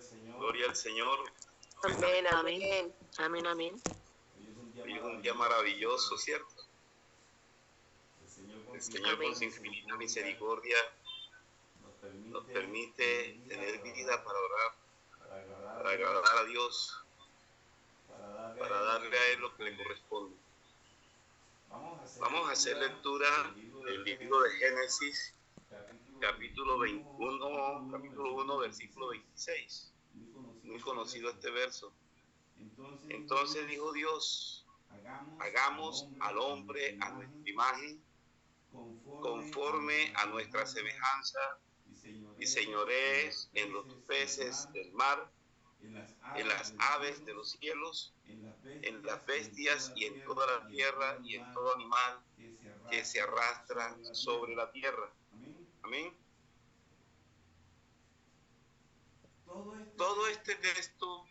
Gloria al Señor. Amén, amén. Amén, amén. Hoy es un día maravilloso, ¿cierto? El Señor con su infinita misericordia nos permite tener vida para orar, para agradar a Dios, para darle a Él lo que le corresponde. Vamos a hacer lectura del libro de Génesis, capítulo 1, versículo 26. Muy conocido este verso. Entonces dijo Dios: hagamos al hombre a nuestra imagen, conforme a nuestra semejanza, y señorees en los peces del mar, en las aves de los cielos, en las bestias y en toda la tierra y en todo animal que se arrastra sobre la tierra. Amén. Todo este texto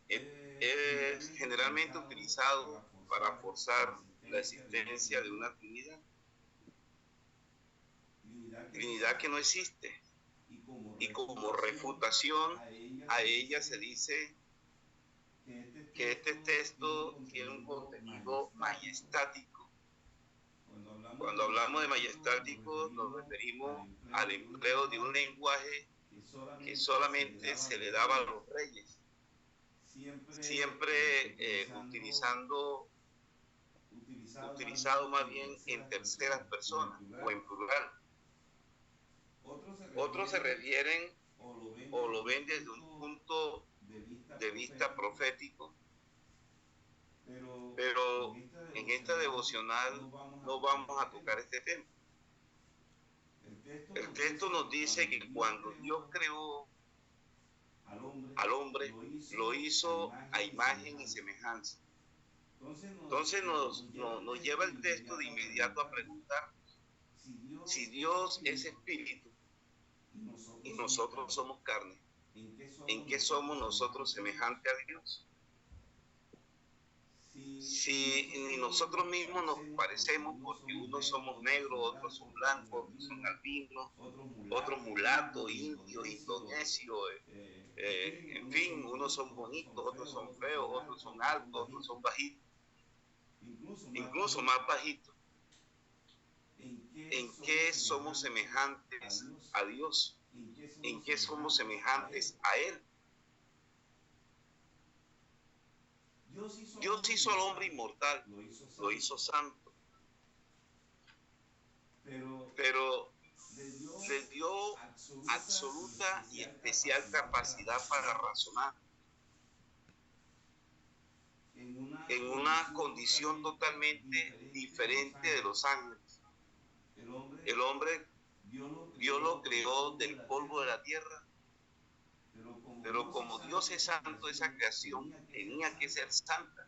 es generalmente utilizado para forzar la existencia de una Trinidad que no existe. Y como refutación a ella se dice que este texto tiene un contenido majestático. Cuando hablamos de majestático nos referimos al empleo de un lenguaje que solamente se le daba a los reyes, siempre utilizado más bien en terceras personas o en plural. Otros se refieren o lo ven desde un punto de vista profético, pero en esta devocional no vamos a tocar este tema. El texto nos dice que cuando Dios creó al hombre, lo hizo a imagen y semejanza. Entonces nos lleva el texto de inmediato a preguntar: si Dios es espíritu y nosotros somos carne, ¿en qué somos nosotros semejantes a Dios? Si ni nosotros mismos nos parecemos, porque unos somos negros, otros son blancos, otros son albinos, otros mulatos, indios, indonesios, en fin, unos son bonitos, otros son feos, otros son altos, otros son bajitos, incluso más bajitos. ¿En qué somos semejantes a Dios? ¿En qué somos semejantes a Él? Dios hizo al hombre inmortal, lo hizo santo, pero le dio absoluta y especial capacidad para razonar en una condición totalmente diferente de los ángeles. El hombre, Dios lo creó del polvo de la tierra, pero como Dios es santo, esa creación tenía que ser santa,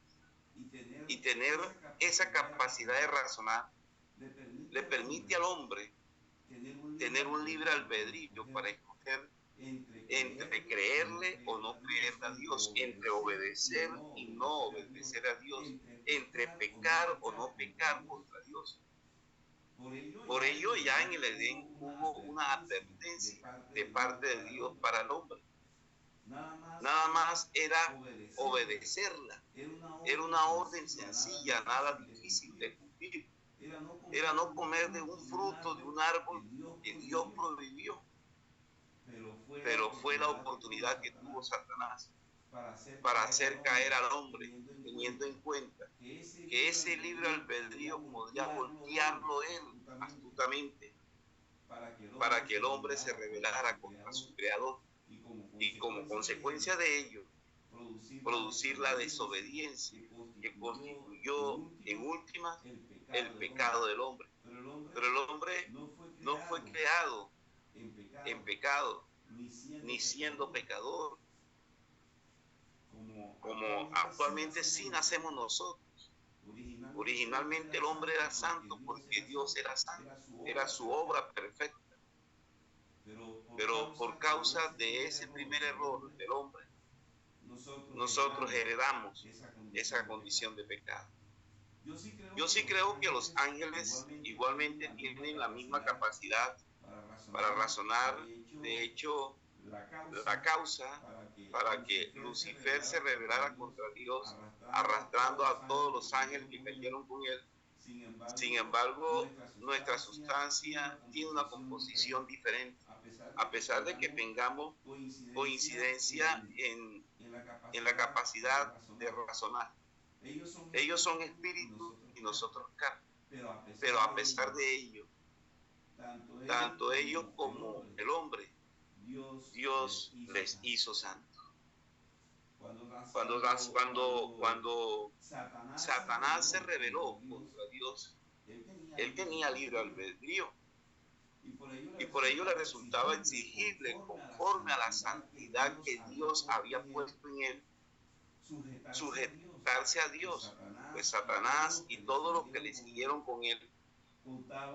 y tener esa capacidad de razonar le permite al hombre tener un libre albedrío para escoger entre creerle o no creerle a Dios, entre obedecer y no obedecer a Dios, entre pecar o no pecar contra Dios. Por ello ya en el Edén hubo una advertencia de parte de Dios para el hombre. Nada más era obedecerla. Era una orden sencilla, nada difícil de cumplir. Era no comer de un fruto de un árbol que Dios prohibió. Pero fue la oportunidad que tuvo Satanás para hacer caer al hombre, teniendo en cuenta que ese libre albedrío podía voltearlo él astutamente para que el hombre se rebelara contra su creador, y como consecuencia de ello producir la desobediencia que constituyó en última el pecado del hombre. Pero el hombre no fue creado en pecado, ni siendo pecador, como actualmente sí nacemos nosotros. Originalmente el hombre era santo porque Dios era santo, era su obra perfecta. Pero por causa de ese primer error del hombre, nosotros heredamos esa condición de pecado. Yo sí creo que los ángeles igualmente tienen la misma capacidad para razonar. De hecho, la causa para que Lucifer se rebelara contra Dios, arrastrando a todos los ángeles que cayeron con él. Sin embargo, nuestra sustancia tiene una composición diferente, a pesar de que tengamos coincidencia en la capacidad de razonar. Ellos son espíritus y nosotros carne, pero a pesar de ello, tanto ellos como el hombre, Dios les hizo santos. Cuando Satanás se rebeló contra Dios, él tenía libre albedrío, y por ello le resultaba exigible, conforme a la santidad que Dios había puesto en él, sujetarse a Dios. Pues Satanás y todos los que le siguieron con él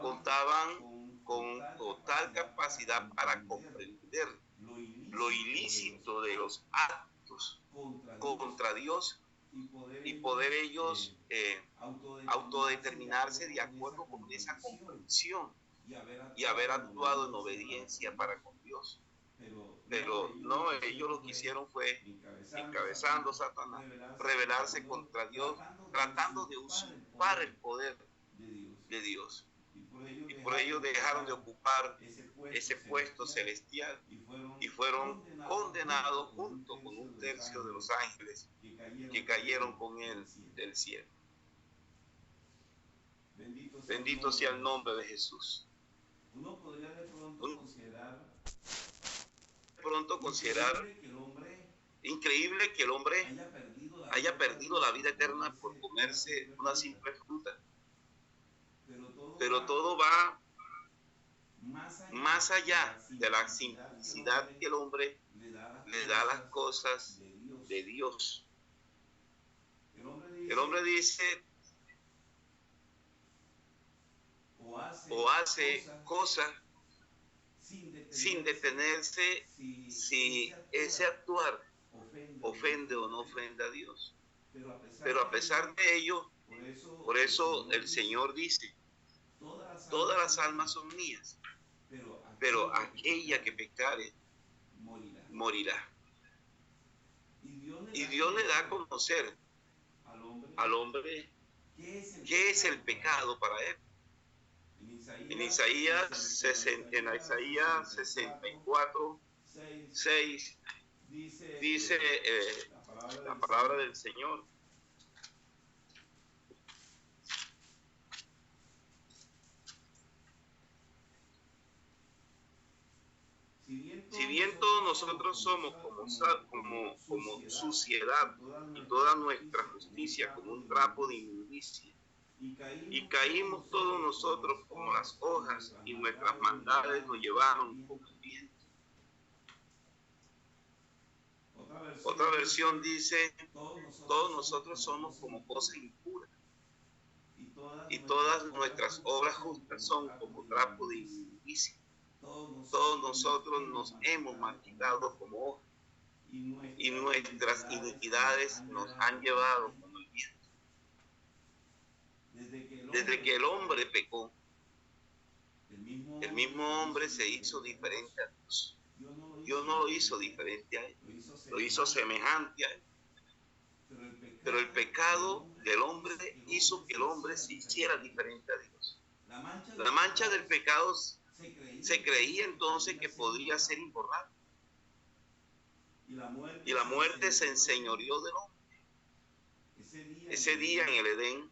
contaban con total capacidad para comprender lo ilícito de los actos contra Dios y poder ellos autodeterminarse de acuerdo con esa comprensión y haber actuado en obediencia para con Dios. Pero no, ellos lo que hicieron fue, encabezando a Satanás, rebelarse contra Dios, tratando de usurpar el poder de Dios. Y por ello dejaron de ocupar ese puesto celestial y fueron condenados junto con un tercio de los ángeles que cayeron con él del cielo. Bendito sea el nombre de Jesús. Uno podría de pronto considerar increíble que el hombre haya perdido la vida eterna por comerse una simple fruta. Pero todo va más allá de la simplicidad que el hombre le da a las cosas de Dios. El hombre dice o hace cosas sin detenerse si ese actuar ofende o no ofende a Dios. Pero a pesar de ello, por eso el Señor dice, todas las almas son mías, pero aquella que pecare morirá. Y Dios le da a conocer al hombre qué es el pecado para él. En Isaías 64, 6 dice la palabra del Señor. Si bien todos nosotros somos como suciedad y toda nuestra justicia como un trapo de inmundicia, y caímos todos nosotros como las hojas y nuestras maldades nos llevaron como el viento. Otra versión dice, todos nosotros somos como cosa impura y todas nuestras obras justas son como trapo de inmundicia. Todos nosotros nos hemos marchitado como hojas y nuestras iniquidades nos han llevado como el viento. Desde que el hombre pecó, el mismo hombre se hizo diferente a Dios. Dios no lo hizo diferente a él, lo hizo semejante a él. Pero el pecado del hombre hizo que el hombre se hiciera diferente a Dios. La mancha del pecado se creía entonces que podría ser imborrable. Y la muerte se enseñoreó del hombre. Ese día en el Edén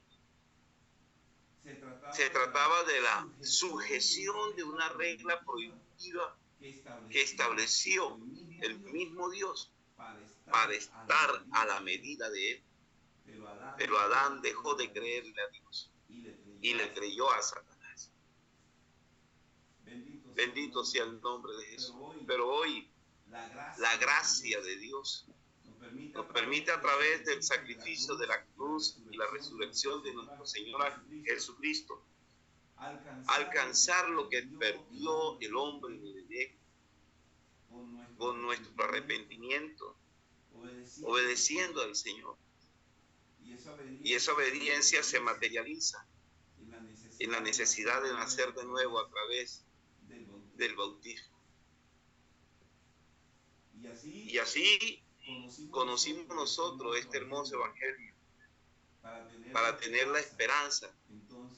se trataba de la sujeción de una regla prohibitiva que estableció el mismo Dios para estar a la medida de él. Pero Adán dejó de creerle a Dios y le creyó a Satanás. Bendito sea el nombre de Jesús. Pero hoy la gracia de Dios nos permite a través del sacrificio de la cruz y la resurrección de nuestro Señor Jesucristo alcanzar lo que perdió el hombre en el Edén con nuestro arrepentimiento, obedeciendo al Señor. Y esa obediencia se materializa en la necesidad de nacer de nuevo a través del bautismo. Y así conocimos nosotros este hermoso evangelio para tener la esperanza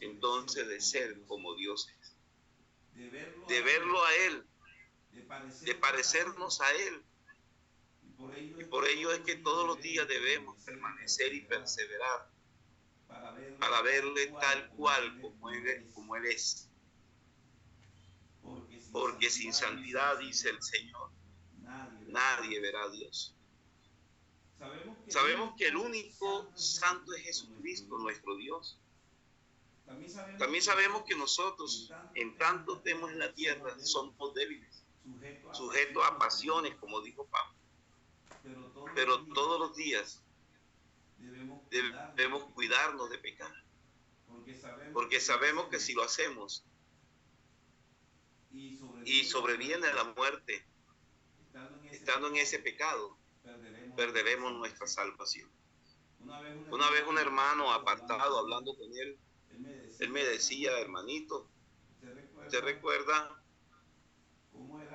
entonces de ser como Dios es, de verlo a Él, de parecernos a Él. Y por ello es que todos los días debemos permanecer y perseverar para verle tal cual como Él es. Porque sin santidad, dice el Señor, nadie verá a Dios. Sabemos que el único santo es Jesucristo, nuestro Dios. También sabemos que nosotros, en tanto estemos en la tierra, somos débiles, sujetos a pasiones, como dijo Pablo. Pero todos los días debemos cuidarnos de pecar, porque sabemos que si lo hacemos y sobreviene la muerte, estando en ese pecado, perderemos nuestra salvación. Una vez un hermano apartado, hablando con él me decía: hermanito, ¿usted recuerda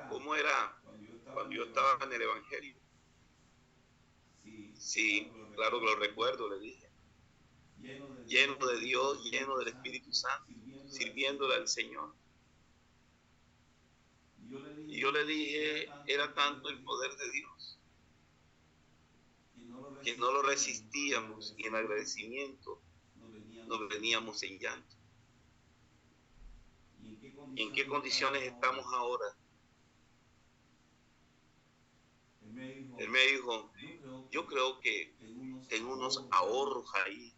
cómo era cuando yo estaba en el Evangelio? Sí, claro que lo recuerdo, le dije. Lleno de Dios, lleno del Espíritu Santo, sirviéndole al Señor. Y yo le dije, era tanto el poder de Dios que no lo resistíamos, y en agradecimiento nos veníamos en llanto. ¿Y en qué condiciones estamos ahora? Él me dijo, yo creo que tengo unos ahorros ahí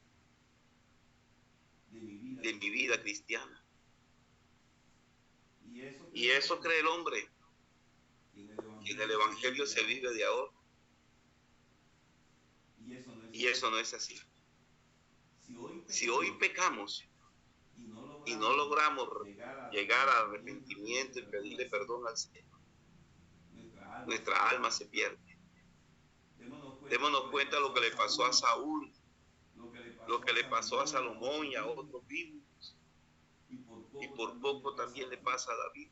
de mi vida cristiana. Y eso cree el hombre, que en el Evangelio se vive de ahorro. Y eso no es así. Si hoy pecamos y no logramos llegar al arrepentimiento y pedirle perdón al Señor, nuestra alma se pierde. Démonos cuenta lo que le pasó a Saúl, lo que le pasó a Salomón y a otros bíblicos. Y por poco también le pasa a David.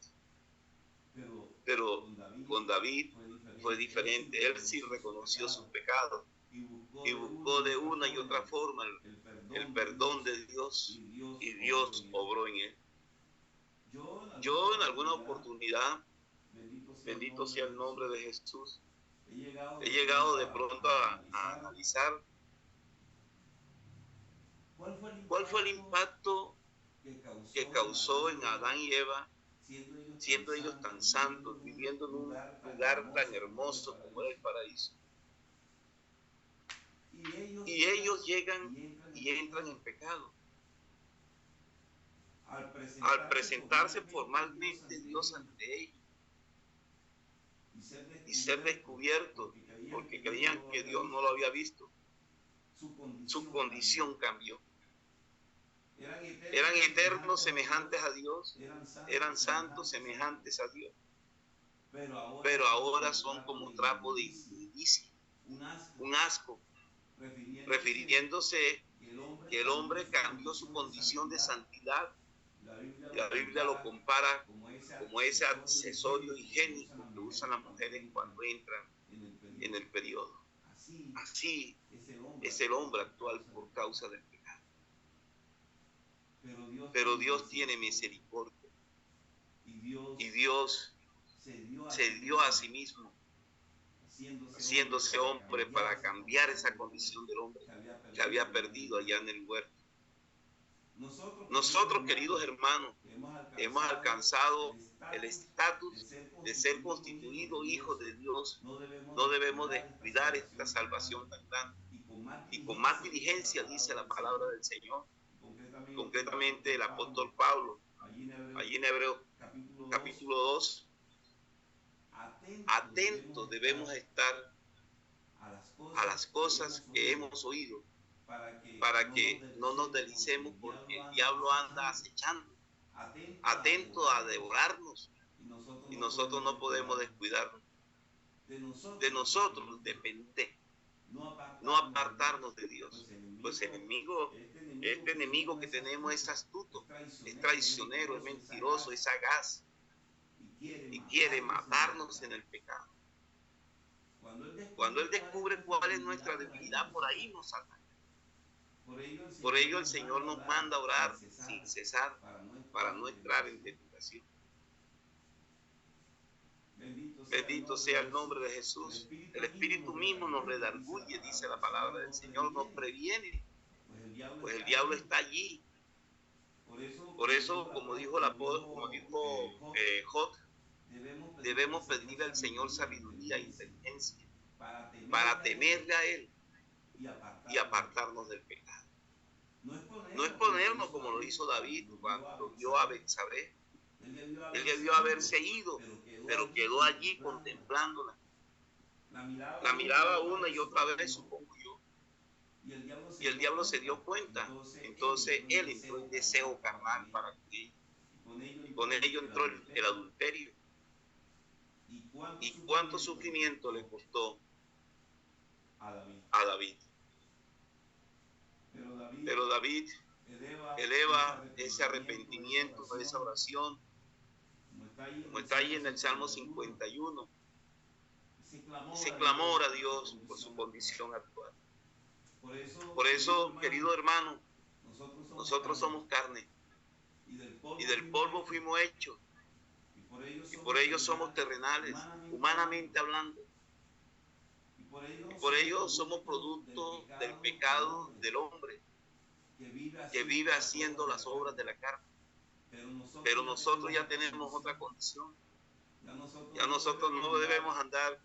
Pero con David fue diferente. Él sí reconoció sus pecados y buscó de una y otra forma el perdón de Dios, y Dios obró en él. Yo en alguna oportunidad, bendito sea el nombre de Jesús, he llegado de pronto a analizar cuál fue el impacto que causó en Adán y Eva, siendo ellos tan santos, viviendo en un lugar tan hermoso como era el paraíso. Y ellos llegan y entran en pecado. Al presentarse formalmente Dios ante ellos y ser descubiertos, porque creían que Dios no lo había visto, su condición cambió. Eran eternos semejantes a Dios, eran santos semejantes a Dios, pero ahora son como trapo de inmundicia, un asco, refiriéndose que el hombre cambió su condición de santidad. La Biblia lo compara como ese accesorio higiénico que usan las mujeres cuando entran en el periodo. Así es el hombre actual por causa del pecado. Pero Dios tiene misericordia, y Dios se dio a sí mismo, haciéndose hombre para cambiar esa condición del hombre que había perdido allá en el huerto. Nosotros, queridos hermanos, hemos alcanzado el estatus de ser constituidos hijos de Dios. No debemos descuidar esta salvación tan grande. Y con más diligencia, dice la palabra del Señor, concretamente el apóstol Pablo, allí en Hebreos capítulo 2, atentos debemos estar a las cosas que hemos oído, para que no nos deslicemos, porque el diablo anda acechando, atento a devorarnos, y nosotros no podemos descuidarnos. De nosotros depende no apartarnos de Dios. Pues este enemigo que tenemos es astuto, es traicionero, es mentiroso, es sagaz, quiere matarnos en el pecado. Cuando Él descubre cuál es nuestra debilidad, por ahí nos ataca. Por ello el Señor nos manda a orar sin cesar para no entrar en tentación. Bendito sea el nombre de Jesús. El Espíritu mismo nos redarguye, dice la palabra del Señor, nos previene, pues el diablo está allí. Por eso, como dijo Job, debemos pedirle al Señor sabiduría e inteligencia para temerle a Él y apartarnos del pecado. No es ponernos como lo hizo David cuando vio a Betsabé. Él debió haberse ido, pero quedó allí contemplándola. La miraba una y otra vez, supongo yo. Y el diablo se dio cuenta. Entonces él entró en deseo carnal para con ella. Y con ello entró el adulterio. ¿Y cuánto sufrimiento le costó a David? Pero David eleva ese arrepentimiento, esa oración, como está ahí en el Salmo 51, ese clamor a Dios por su condición actual. Por eso, querido hermano, nosotros somos carne y del polvo fuimos hechos, y por ello somos terrenales, humanamente hablando, y por ello somos producto del pecado del hombre que vive haciendo las obras de la carne. Pero nosotros ya tenemos otra condición. Ya nosotros no debemos andar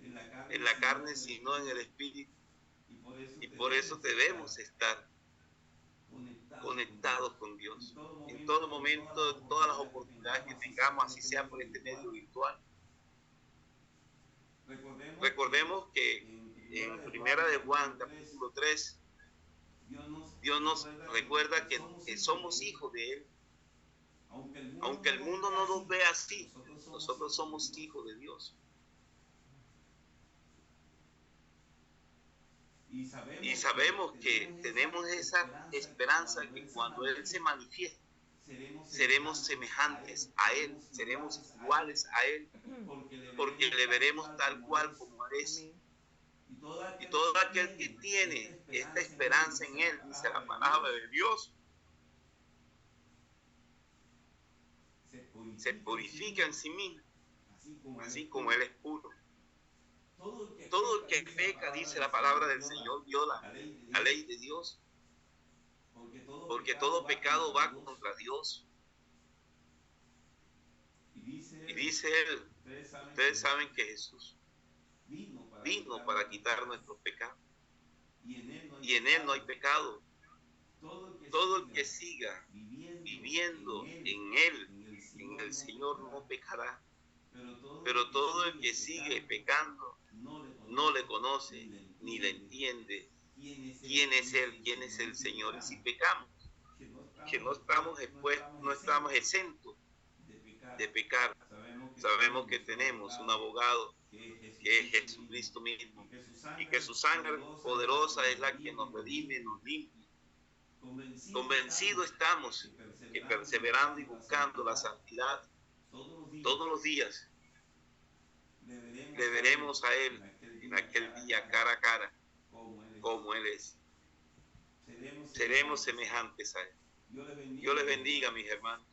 en la carne, sino en el Espíritu. Y por eso debemos estar conectados con Dios. En todo momento, en todas las oportunidades que tengamos, así sea por este medio virtual. Recordemos que en Primera de Juan, capítulo 3, Dios nos recuerda que somos hijos de Él. Aunque el mundo no nos vea así, nosotros somos hijos de Dios. Y sabemos que tenemos esa esperanza que cuando Él se manifieste, seremos semejantes a Él, seremos iguales a Él, porque le veremos tal cual como Él es. Y todo aquel que tiene esta esperanza en Él, dice la palabra de Dios, se purifica en sí mismo, así como Él es puro. Todo el que peca, dice la palabra del Señor, viola la ley de Dios, porque todo pecado va contra Dios. Y dice Él, ustedes saben que Jesús vino para quitar nuestros pecados, y en Él no hay pecado. Todo el que siga viviendo en Él, en el Señor, no pecará. Pero todo el que sigue pecando no le conoce ni le entiende quién es Él, quién es el Señor. Y si pecamos, que no estamos expuestos, no estamos exentos de pecar, sabemos que tenemos un abogado que es Jesucristo mismo, y que su sangre poderosa es la que nos redime, nos limpia. Convencidos estamos que perseverando y buscando la santidad todos los días, le veremos a Él en aquel día cara a cara, como Él es. Seremos semejantes a Él. Dios les bendiga, mis hermanos.